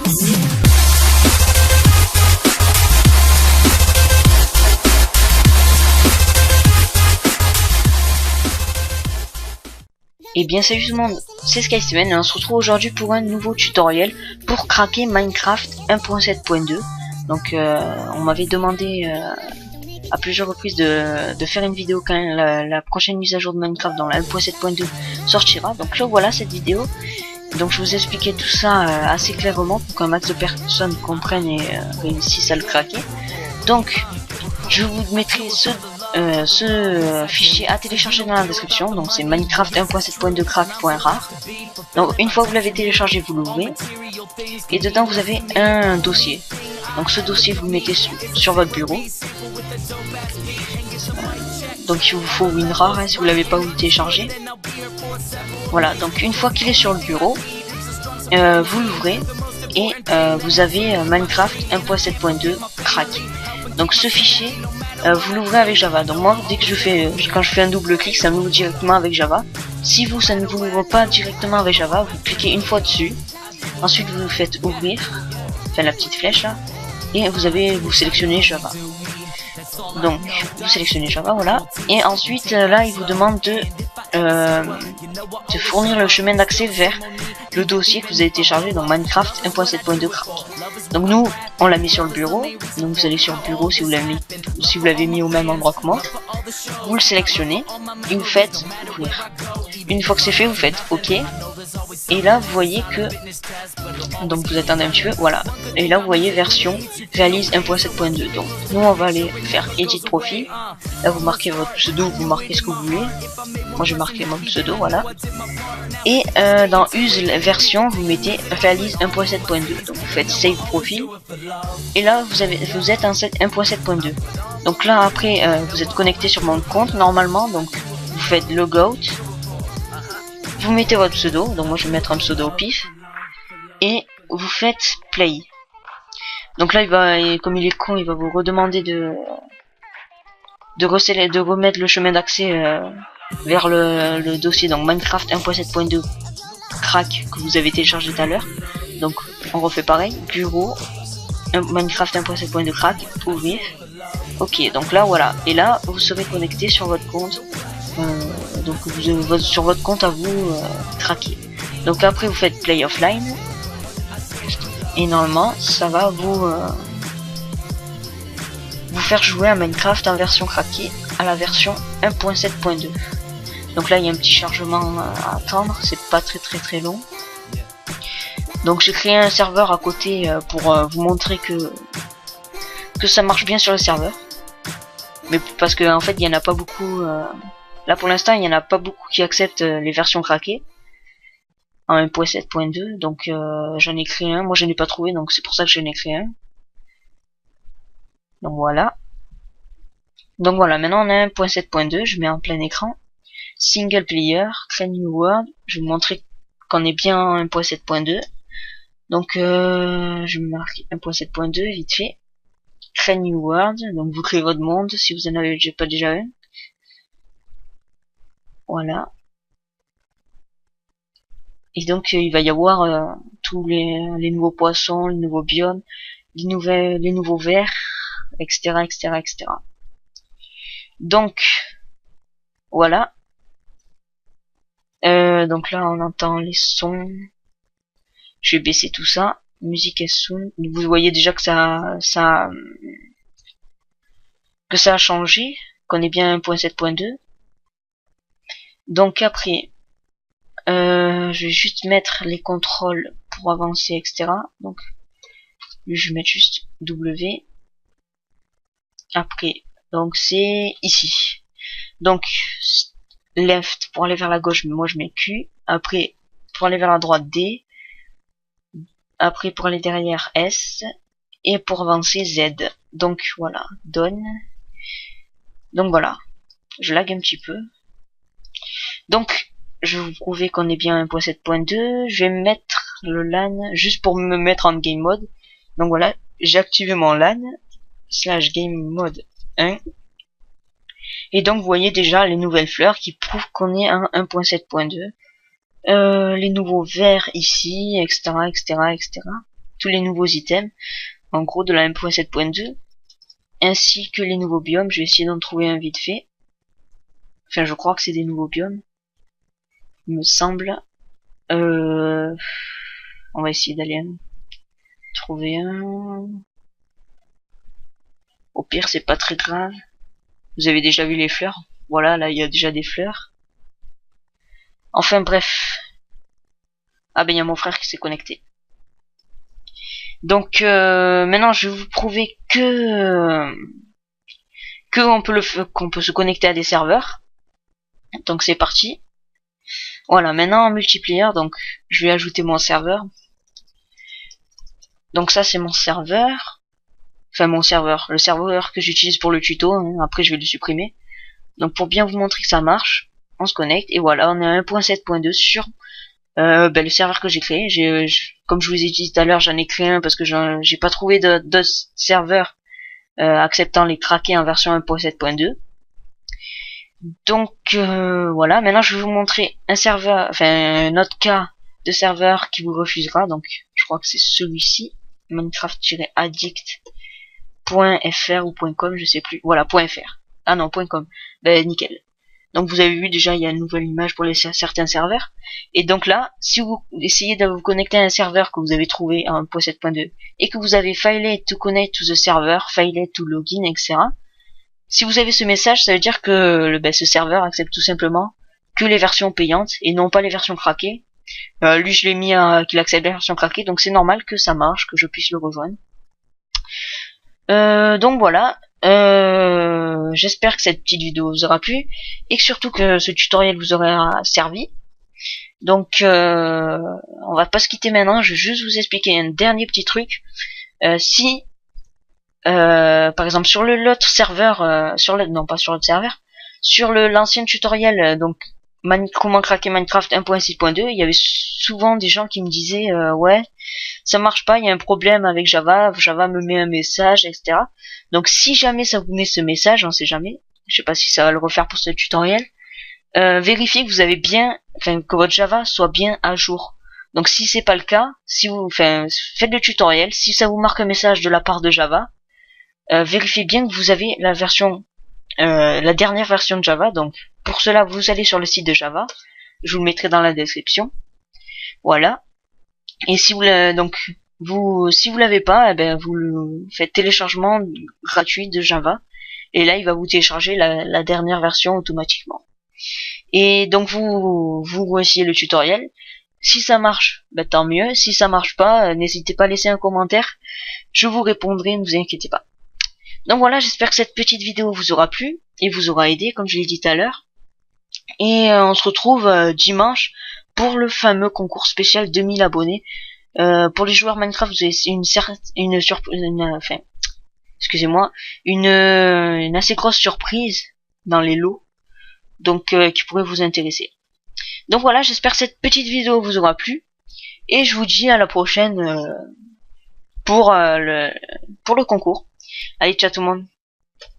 Et bien salut tout le monde, c'est SkySteven et on se retrouve aujourd'hui pour un nouveau tutoriel pour craquer Minecraft 1.7.2. Donc on m'avait demandé à plusieurs reprises de faire une vidéo quand la prochaine mise à jour de Minecraft dans la 1.7.2 sortira. Donc là voilà cette vidéo. Donc je vous expliquais tout ça assez clairement pour qu'un max de personnes comprennent et réussissent à le craquer. Donc je vous mettrai ce fichier à télécharger dans la description. Donc c'est Minecraft 1.7.2 crack.rar. Donc une fois que vous l'avez téléchargé, vous l'ouvrez et dedans vous avez un dossier. Donc ce dossier vous le mettez sur votre bureau. Donc il vous faut WinRAR si vous l'avez pas, vous le téléchargez. Voilà, donc une fois qu'il est sur le bureau, vous l'ouvrez et vous avez Minecraft 1.7.2 crack. Donc ce fichier, vous l'ouvrez avec Java. Donc moi, dès que quand je fais un double clic, ça m'ouvre directement avec Java. Si vous, ça ne vous ouvre pas directement avec Java, vous cliquez une fois dessus. Ensuite, vous faites ouvrir, enfin la petite flèche là, et vous sélectionnez Java. Donc vous sélectionnez Java, voilà. Et ensuite là, il vous demande de fournir le chemin d'accès vers le dossier que vous avez téléchargé dans Minecraft 1.7.2 crack. Donc nous, on l'a mis sur le bureau. Donc vous allez sur le bureau si vous l'avez mis au même endroit que moi. Vous le sélectionnez et vous faites ouvrir. Une fois que c'est fait, vous faites OK. Et là, vous voyez que donc vous attendez un petit peu, voilà. Et là, vous voyez version réalise 1.7.2. Donc nous, on va aller faire edit profil. Là, vous marquez votre pseudo, vous marquez ce que vous voulez. Moi, je vais marquer mon pseudo, voilà. Et dans use version, vous mettez réalise 1.7.2. Donc vous faites save profil. Et là, vous êtes en 1.7.2. Donc là, après, vous êtes connecté sur mon compte normalement. Donc vous faites logout. Vous mettez votre pseudo, donc moi je vais mettre un pseudo au pif, et vous faites play. Donc là comme il est con, il va vous redemander de remettre le chemin d'accès vers le dossier, donc Minecraft 1.7.2 crack que vous avez téléchargé tout à l'heure. Donc on refait pareil, bureau, Minecraft 1.7.2 crack, ouvrir. Ok, donc là voilà, et là vous serez connecté sur votre compte. Donc sur votre compte à vous craquer. Donc après vous faites play offline et normalement ça va vous faire jouer à Minecraft en version craquée à la version 1.7.2. Donc là il y a un petit chargement à attendre, c'est pas très long. Donc j'ai créé un serveur à côté pour vous montrer que ça marche bien sur le serveur, mais parce que en fait il y en a pas beaucoup. Là pour l'instant il n'y en a pas beaucoup qui acceptent les versions craquées en 1.7.2, donc j'en ai créé un, moi je n'ai pas trouvé, donc c'est pour ça que j'en ai créé un. Donc voilà, maintenant on a 1.7.2, je mets en plein écran, single player, create new world, je vais vous montrer qu'on est bien en 1.7.2, donc je marque 1.7.2 vite fait, create new world, donc vous créez votre monde si vous en avez pas déjà un. Voilà. Et donc il va y avoir tous les nouveaux poissons, les nouveaux biomes, les nouveaux vers, etc. Donc voilà. Donc là on entend les sons. Je vais baisser tout ça. Musique et sound. Vous voyez déjà que ça a changé, qu'on est bien 1.7.2. Donc après, je vais juste mettre les contrôles pour avancer, etc. Donc, je vais mettre juste W. Après, donc c'est ici. Donc, left pour aller vers la gauche, mais moi je mets Q. Après, pour aller vers la droite, D. Après, pour aller derrière, S. Et pour avancer, Z. Donc voilà, done. Donc voilà, je lag un petit peu. Donc, je vais vous prouver qu'on est bien 1.7.2. Je vais mettre le LAN juste pour me mettre en game mode. Donc voilà, j'ai activé mon LAN / game mode 1. Et donc vous voyez déjà les nouvelles fleurs qui prouvent qu'on est en 1.7.2. Les nouveaux verts ici, etc. tous les nouveaux items, en gros de la 1.7.2, ainsi que les nouveaux biomes. Je vais essayer d'en trouver un vite fait. Enfin, je crois que c'est des nouveaux biomes, il me semble. On va essayer d'aller trouver un. Au pire, c'est pas très grave. Vous avez déjà vu les fleurs. Voilà, là, il y a déjà des fleurs. Enfin, bref. Ah ben, il y a mon frère qui s'est connecté. Donc, maintenant, je vais vous prouver que qu'on peut se connecter à des serveurs. Donc, c'est parti. Voilà, maintenant en multiplayer, donc je vais ajouter mon serveur. Donc ça, c'est mon serveur. Enfin, mon serveur. Le serveur que j'utilise pour le tuto. Hein. Après, je vais le supprimer. Donc, pour bien vous montrer que ça marche, on se connecte. Et voilà, on est à 1.7.2 sur le serveur que j'ai créé. Comme je vous ai dit tout à l'heure, j'en ai créé un parce que j'ai pas trouvé d'autres serveurs acceptant les craqués en version 1.7.2. Donc voilà, maintenant je vais vous montrer un serveur, enfin un autre cas de serveur qui vous refusera. Donc je crois que c'est celui-ci, minecraft-addict.fr ou .com, je sais plus. Voilà, .fr. Ah non, .com. Ben nickel. Donc vous avez vu déjà, il y a une nouvelle image pour certains serveurs. Et donc là, si vous essayez de vous connecter à un serveur que vous avez trouvé en 1.7.2 et que vous avez failed to connect to the server, failed to login, etc. Si vous avez ce message, ça veut dire que ce serveur accepte tout simplement que les versions payantes et non pas les versions craquées. Lui, je l'ai mis qu'il accepte les versions craquées, donc c'est normal que ça marche, que je puisse le rejoindre. Donc voilà. J'espère que cette petite vidéo vous aura plu et que surtout que ce tutoriel vous aura servi. Donc on va pas se quitter maintenant. Je vais juste vous expliquer un dernier petit truc. Si par exemple sur l'autre serveur, non pas sur l'autre serveur, sur l'ancien tutoriel, donc comment craquer Minecraft 1.6.2, il y avait souvent des gens qui me disaient ouais, ça marche pas, il y a un problème avec Java me met un message, etc. Donc si jamais ça vous met ce message, on sait jamais, je sais pas si ça va le refaire pour ce tutoriel, vérifiez que vous avez bien, que votre Java soit bien à jour. Donc si c'est pas le cas, si vous, faites le tutoriel, si ça vous marque un message de la part de Java, vérifiez bien que vous avez la version, la dernière version de Java. Donc pour cela, vous allez sur le site de Java, je vous le mettrai dans la description. Voilà. Et si vous si vous l'avez pas, vous faites téléchargement gratuit de Java, et là il va vous télécharger la dernière version automatiquement. Et donc vous essayez le tutoriel. Si ça marche, tant mieux. Si ça marche pas, n'hésitez pas à laisser un commentaire. Je vous répondrai, ne vous inquiétez pas. Donc voilà, j'espère que cette petite vidéo vous aura plu et vous aura aidé, comme je l'ai dit tout à l'heure. Et on se retrouve dimanche pour le fameux concours spécial 2000 abonnés. Pour les joueurs Minecraft, vous avez une assez grosse surprise dans les lots, donc qui pourrait vous intéresser. Donc voilà, j'espère que cette petite vidéo vous aura plu et je vous dis à la prochaine pour le concours. Allez, ciao tout le monde.